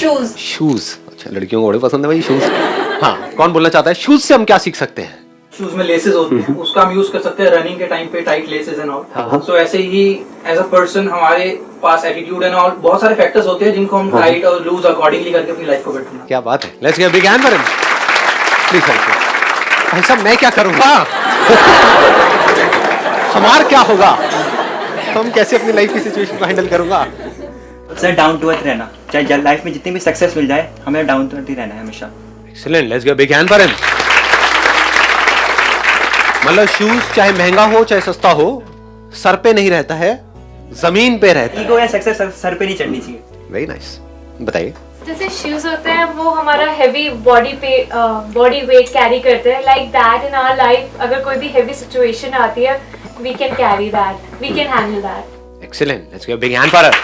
Shoes. Shoes, अच्छा लड़कियों को बड़े पसंद है भाई शूज। हाँ, कौन बोलना चाहता है शूज से हम क्या सीख सकते हैं? शूज में लेसेस होते हैं, उसका हम यूज कर सकते हैं रनिंग के टाइम पे, टाइट लेसेस एंड ऑल। सो ऐसे ही एज अ पर्सन हमारे पास एटीट्यूड एंड ऑल बहुत सारे फैक्टर्स होते हैं जिनको हम टाइट और लूज अकॉर्डिंगली करके अपनी लाइफ को बेटर बनाते हैं। क्या बात है, let's give a big hand for him please. भाई साहब मैं क्या करूंगा? हमार क्या होगा? तो हम कैसे अपनी लाइफ की सिचुएशन को हैंडल करूंगा? सर डाउन टू अर्थ रहना, चाहे लाइफ में जितनी भी सक्सेस मिल जाए हमें डाउन टू अर्थ ही रहना है हमेशा। Excellent, let's give a big hand for him. मतलब शूज चाहे महंगा हो चाहे सस्ता हो, सर पे नहीं रहता है, जमीन पे रहता है। ईगो या सक्सेस सर पे नहीं चढ़नी चाहिए। वेरी नाइस, बताइए। जैसे शूज होते हैं वो हमारा हेवी बॉडी वेट कैरी करते हैं, like that in our life अगर कोई भी हेवी सिचुएशन आती है we can carry that, we can handle that. Excellent, let's give a big hand for her.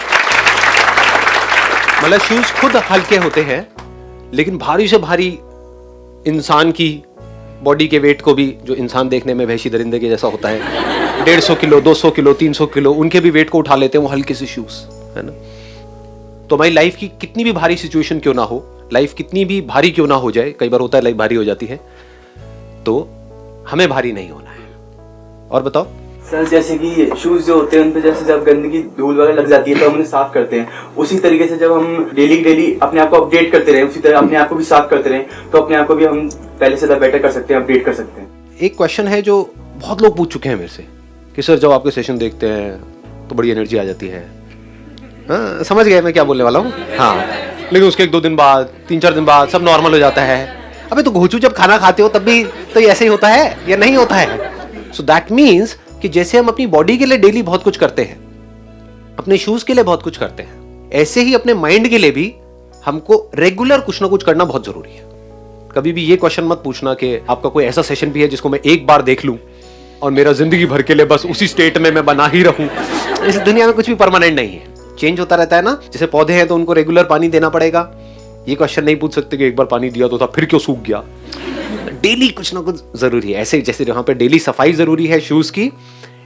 मतलब शूज खुद हल्के होते हैं लेकिन भारी से भारी इंसान की बॉडी के वेट को भी, जो इंसान देखने में वहशी दरिंदे के जैसा होता है, 150 किलो 200 किलो 300 किलो, उनके भी वेट को उठा लेते हैं वो हल्के से शूज, है ना। तो हमारी लाइफ की कितनी भी भारी सिचुएशन क्यों ना हो, लाइफ कितनी भी भारी क्यों ना हो जाए, कई बार होता है लाइफ भारी हो जाती है, तो हमें भारी नहीं होना है। और बताओ सर, जैसे कि शूज जो होते हैं उन पे जैसे जब गंदगी धूल वगैरह लग जाती है तो हम उन्हें साफ करते हैं, उसी तरीके से जब हम डेली अपने आप को अपडेट करते रहे, उसी तरह अपने आप को भी साफ करते रहे तो अपने आप को भी हम पहले से ज्यादा बेटर कर सकते हैं, अपडेट कर सकते हैं। एक क्वेश्चन है जो बहुत लोग पूछ चुके हैं मेरे से कि सर जब आपके सेशन देखते हैं तो बड़ी एनर्जी आ जाती है। हाँ, समझ गए मैं क्या बोलने वाला हूँ। हाँ, लेकिन उसके 1-2 दिन बाद 3-4 दिन बाद सब नॉर्मल हो जाता है। अबे तो घोचू जब खाना खाते हो तब भी तो ऐसे ही होता है या नहीं होता है? सो दैट मीन्स कि जैसे हम अपनी बॉडी के लिए डेली बहुत कुछ करते हैं, अपने शूज के लिए बहुत कुछ करते हैं, ऐसे ही अपने माइंड के लिए भी हमको रेगुलर कुछ ना कुछ करना बहुत जरूरी है। कभी भी ये क्वेश्चन मत पूछना कि आपका कोई ऐसा सेशन भी है जिसको मैं एक बार देख लूं और मेरा जिंदगी भर के लिए बस उसी स्टेट में मैं बना ही रहूं। इस दुनिया में कुछ भी परमानेंट नहीं है, चेंज होता रहता है ना। जैसे पौधे हैं तो उनको रेगुलर पानी देना पड़ेगा। ये क्वेश्चन नहीं पूछ सकते कि एक बार पानी दिया तो था फिर क्यों सूख गया। डेली कुछ ना कुछ जरूरी है। ऐसे ही जैसे जहां पे डेली सफाई जरूरी है शूज की,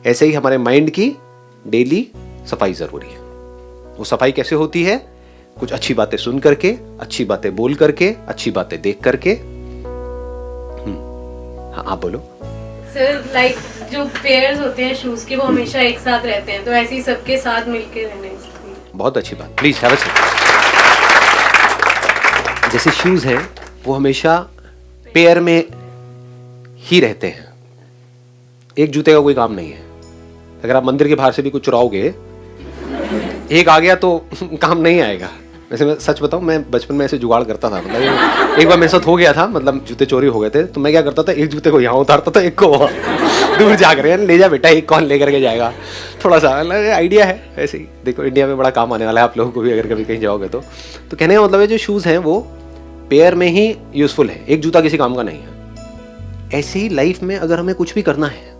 ऐसे ही हमारे माइंड की डेली सफाई जरूरी है। वो सफाई कैसे होती है? कुछ अच्छी बातें सुन करके, अच्छी बातें बोल करके, अच्छी बातें देख करके। हाँ आप बोलो। सर लाइक जो पेयर्स होते हैं शूज के वो हमेशा एक साथ रहते हैं, तो ऐसे ही सबके साथ मिलके रहना चाहिए। बहुत अच्छी बात, प्लीज हैव अ सीट। जैसे शूज हैं वो हमेशा पेयर में ही रहते हैं, एक जूते का कोई काम नहीं है। अगर आप मंदिर के बाहर से भी कुछ चुराओगे, एक आ गया तो काम नहीं आएगा। वैसे मैं सच बताऊं, मैं बचपन में ऐसे जुगाड़ करता था। मतलब एक बार मेरे साथ हो गया था, मतलब जूते चोरी हो गए थे, तो मैं क्या करता था, एक जूते को यहाँ उतारता था, एक को वहाँ दूर जा कर ले जा बेटा, एक कौन लेकर के जाएगा। थोड़ा सा आइडिया है। ऐसे ही देखो इंडिया में बड़ा काम आने वाला है आप लोगों को भी, अगर कभी कहीं जाओगे तो कहने का मतलब है जो शूज़ हैं वो पेयर में ही यूजफुल है, एक जूता किसी काम का नहीं है। ऐसे ही लाइफ में अगर हमें कुछ भी करना है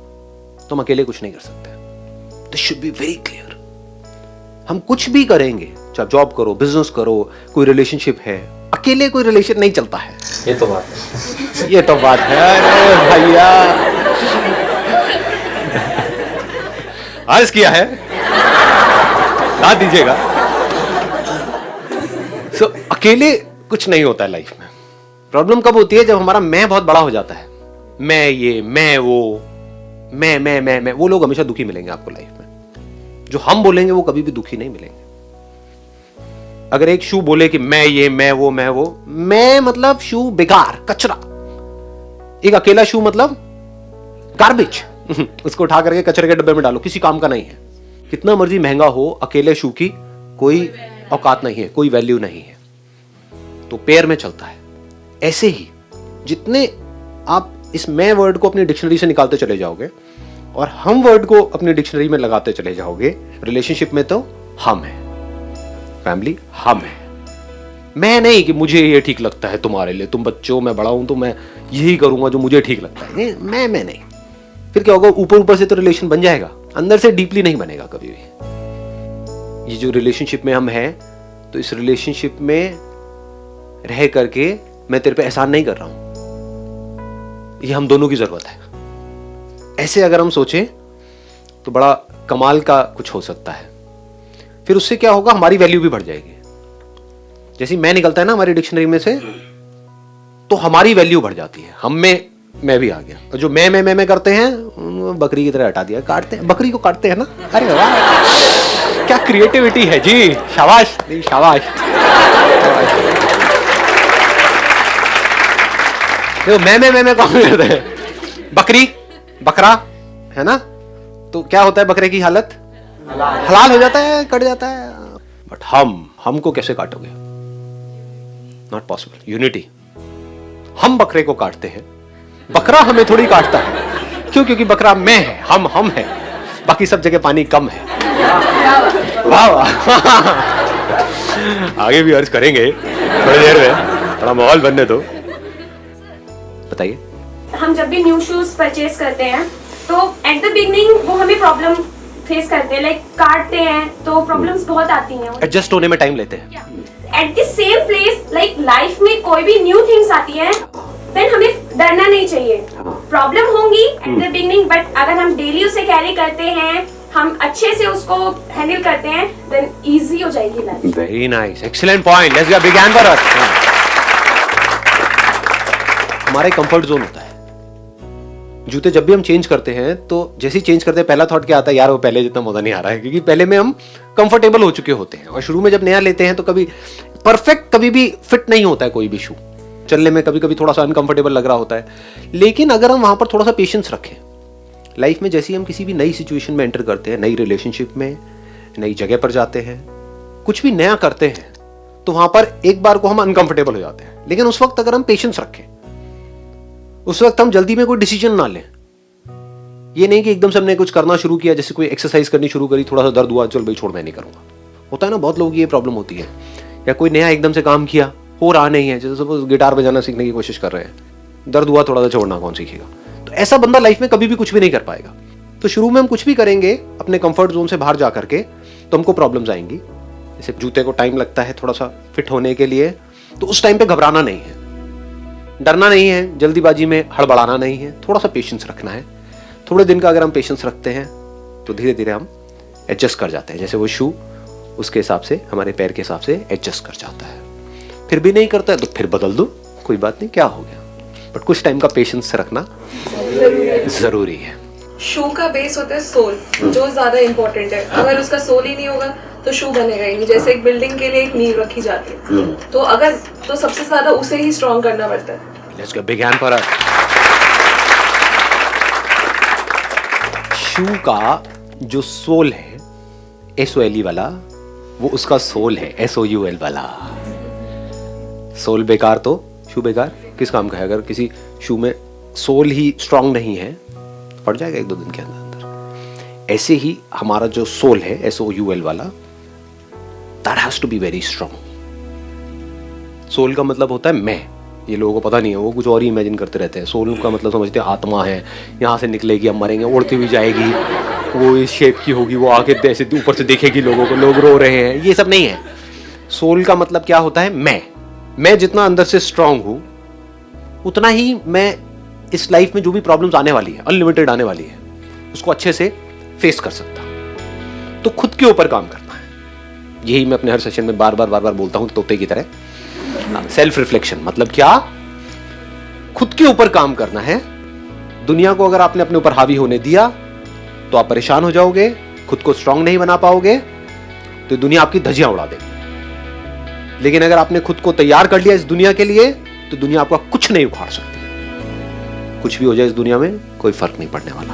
तो हम अकेले कुछ नहीं कर सकते। This should be very clear. हम कुछ भी करेंगे, चाहे जॉब करो, बिजनेस करो, कोई रिलेशनशिप है, अकेले कोई रिलेशन नहीं चलता है। ये तो बात है, ये तो बात है। अरे भैया आज किया है, याद दीजिएगा। अकेले कुछ नहीं होता है लाइफ में। प्रॉब्लम कब होती है? जब हमारा मैं बहुत बड़ा हो जाता है। मैं ये, मैं वो, मैं वो लोग हमेशा दुखी मिलेंगे आपको लाइफ में। जो हम बोलेंगे वो कभी भी दुखी नहीं मिलेंगे। अगर एक शू बोले कि मैं ये, मैं वो, मैं मतलब शू बेकार, कचरा। एक अकेला शू मतलब गार्बेज। उसको उठा करके कचरे के डब्बे में डालो, किसी काम का नहीं है। कितना मर्जी महंगा हो, अकेले शू की कोई औकात नहीं है, कोई वैल्यू नहीं है। तो पेयर में चलता है। ऐसे ही जितने आप इस मैं वर्ड को अपनी डिक्शनरी से निकालते चले जाओगे और हम वर्ड को अपनी डिक्शनरी में लगाते चले जाओगे, रिलेशनशिप में तो हम है, फैमिली हम है। मैं नहीं कि मुझे ये ठीक लगता है तुम्हारे लिए, तुम बच्चों मैं बड़ा हूं तो मैं यही करूंगा जो मुझे ठीक लगता है। मैं नहीं। फिर क्या होगा? ऊपर ऊपर से तो रिलेशन बन जाएगा, अंदर से डीपली नहीं बनेगा कभी भी। ये जो रिलेशनशिप में हम हैं, तो इस रिलेशनशिप में रह करके मैं तेरे पे एहसान नहीं कर रहा हूं, ये हम दोनों की जरूरत है। ऐसे अगर हम सोचें तो बड़ा कमाल का कुछ हो सकता है। फिर उससे क्या होगा? हमारी वैल्यू भी बढ़ जाएगी। जैसे मैं निकलता है ना हमारी डिक्शनरी में से, तो हमारी वैल्यू बढ़ जाती है। हम में मैं भी आ गया, और जो मैं करते हैं उनको बकरी की तरह हटा दिया, काटते हैं, बकरी को काटते हैं ना। अरे वाह, क्या क्रिएटिविटी है जी, शाबाश, नहीं शाबाश। देखो मैं कौन करते हैं, बकरी, बकरा है ना, तो क्या होता है बकरे की हालत, हलाल हो जाता है, कट जाता है। बट हमको कैसे काटोगे, नॉट पॉसिबल। यूनिटी, हम बकरे को काटते हैं, बकरा हमें थोड़ी काटता है। क्यों? क्योंकि बकरा मैं है, हम है, बाकी सब जगह पानी कम है। वाह वाह। आगे भी अर्ज करेंगे थोड़ी देर में, थोड़ा माहौल बनने दो। बताइए। हम जब भी न्यू शूज परचेज करते हैं तो एट द बिगनिंग वो हमें प्रॉब्लम फेस करते हैं, लाइक काटते हैं तो प्रॉब्लम्स बहुत आती हैं। एडजस्ट होने में टाइम लेते हैं। At the same place, like life में कोई भी न्यू थिंग्स आती है, देन हमें डरना नहीं चाहिए। प्रॉब्लम होंगी एट द बिगनिंग, बट अगर हम डेली उसे कैरी करते हैं, हम अच्छे से उसको हैंडल करते हैं, देन इजी हो जाएगी life. Very nice, excellent point, let's give a big hand for अस। हमारा कंफर्ट जोन होता है। जूते जब भी हम चेंज करते हैं तो जैसे ही चेंज करते हैं पहला थॉट क्या आता है, यार वो पहले जितना मजा नहीं आ रहा है, क्योंकि पहले में हम कंफर्टेबल हो चुके होते हैं। और शुरू में जब नया लेते हैं तो कभी परफेक्ट, कभी भी फिट नहीं होता है कोई भी शू, चलने में कभी कभी थोड़ा सा अनकंफर्टेबल लग रहा होता है। लेकिन अगर हम वहां पर थोड़ा सा पेशेंस रखें, लाइफ में जैसे ही हम किसी भी नई सिचुएशन में एंटर करते हैं, नई रिलेशनशिप में, नई जगह पर जाते हैं, कुछ भी नया करते हैं, तो वहां पर एक बार को हम अनकंफर्टेबल हो जाते हैं। लेकिन उस वक्त अगर हम पेशेंस रखें, उस वक्त हम जल्दी में कोई डिसीजन ना लें। ये नहीं कि एकदम से हमने कुछ करना शुरू किया, जैसे कोई एक्सरसाइज करनी शुरू करी, थोड़ा सा दर्द हुआ, चल भाई छोड़ मैं नहीं करूंगा। होता है ना, बहुत लोगों की ये प्रॉब्लम होती है। या कोई नया एकदम से काम किया, हो रहा नहीं है, जैसे सपोज गिटार बजाना सीखने की कोशिश कर रहे हैं, दर्द हुआ थोड़ा सा, छोड़ना कौन सीखेगा। तो ऐसा बंदा लाइफ में कभी भी कुछ भी नहीं कर पाएगा। तो शुरू में हम कुछ भी करेंगे अपने कंफर्ट जोन से बाहर जा करके, तो हमको प्रॉब्लम्स आएंगी। जैसे जूते को टाइम लगता है थोड़ा सा फिट होने के लिए, तो उस टाइम पे घबराना नहीं है, डरना नहीं है, जल्दीबाजी में हड़बड़ाना नहीं है, थोड़ा सा पेशेंस रखना है। थोड़े दिन का अगर हम पेशेंस रखते हैं तो धीरे धीरे हम एडजस्ट कर जाते हैं। जैसे वो शू उसके हिसाब से, हमारे पैर के हिसाब से एडजस्ट कर जाता है। फिर भी नहीं करता है तो फिर बदल दो, कोई बात नहीं, क्या हो गया। बट कुछ टाइम का पेशेंस रखना जरूरी है। शू का बेस होता है सोल, जो ज्यादा इम्पोर्टेंट है। अगर उसका सोल ही नहीं होगा तो शू बनेगा ही नहीं। जैसे एक बिल्डिंग के लिए एक नींव रखी जाती है, तो सबसे ज्यादा उसे ही स्ट्रॉन्ग करना पड़ता है। Let's give a big hand for us. Shoe का जो सोल है, SOLE वाला, वो उसका सोल है, SOUL वाला। सोल बेकार तो शू बेकार किस काम का है। अगर किसी शू में सोल ही स्ट्रांग नहीं है, पड़ जाएगा 1-2 दिन के अंदर। ऐसे ही हमारा जो सोल है, SOUL वाला, that has to be very strong. Soul का मतलब होता है मैं। ये लोगों को पता नहीं है, वो कुछ और ही इमेजिन करते रहते हैं। सोल का मतलब समझते हैं आत्मा है, यहाँ से निकलेगी, हम मरेंगे, उड़ती हुई जाएगी, वो इस शेप की होगी, वो आके ऐसे ऊपर से देखेगी लोगों को, लोग रो रहे हैं। ये सब नहीं है। सोल का मतलब क्या होता है, मैं जितना अंदर से स्ट्रांग हूं, उतना ही मैं इस लाइफ में जो भी प्रॉब्लम्स आने वाली है, अनलिमिटेड आने वाली है, उसको अच्छे से फेस कर सकता। तो खुद के ऊपर काम करना है। यही मैं अपने हर सेशन में बार बार बोलता हूं तोते की तरह। सेल्फ रिफ्लेक्शन मतलब क्या, खुद के ऊपर काम करना है। दुनिया को अगर आपने अपने ऊपर हावी होने दिया तो आप परेशान हो जाओगे, खुद को स्ट्रांग नहीं बना पाओगे, तो दुनिया आपकी धज्जियां उड़ा देगी। लेकिन अगर आपने खुद को तैयार कर लिया इस दुनिया के लिए, तो दुनिया आपका कुछ नहीं उखाड़ सकती। कुछ भी हो जाए इस दुनिया में कोई फर्क नहीं पड़ने वाला।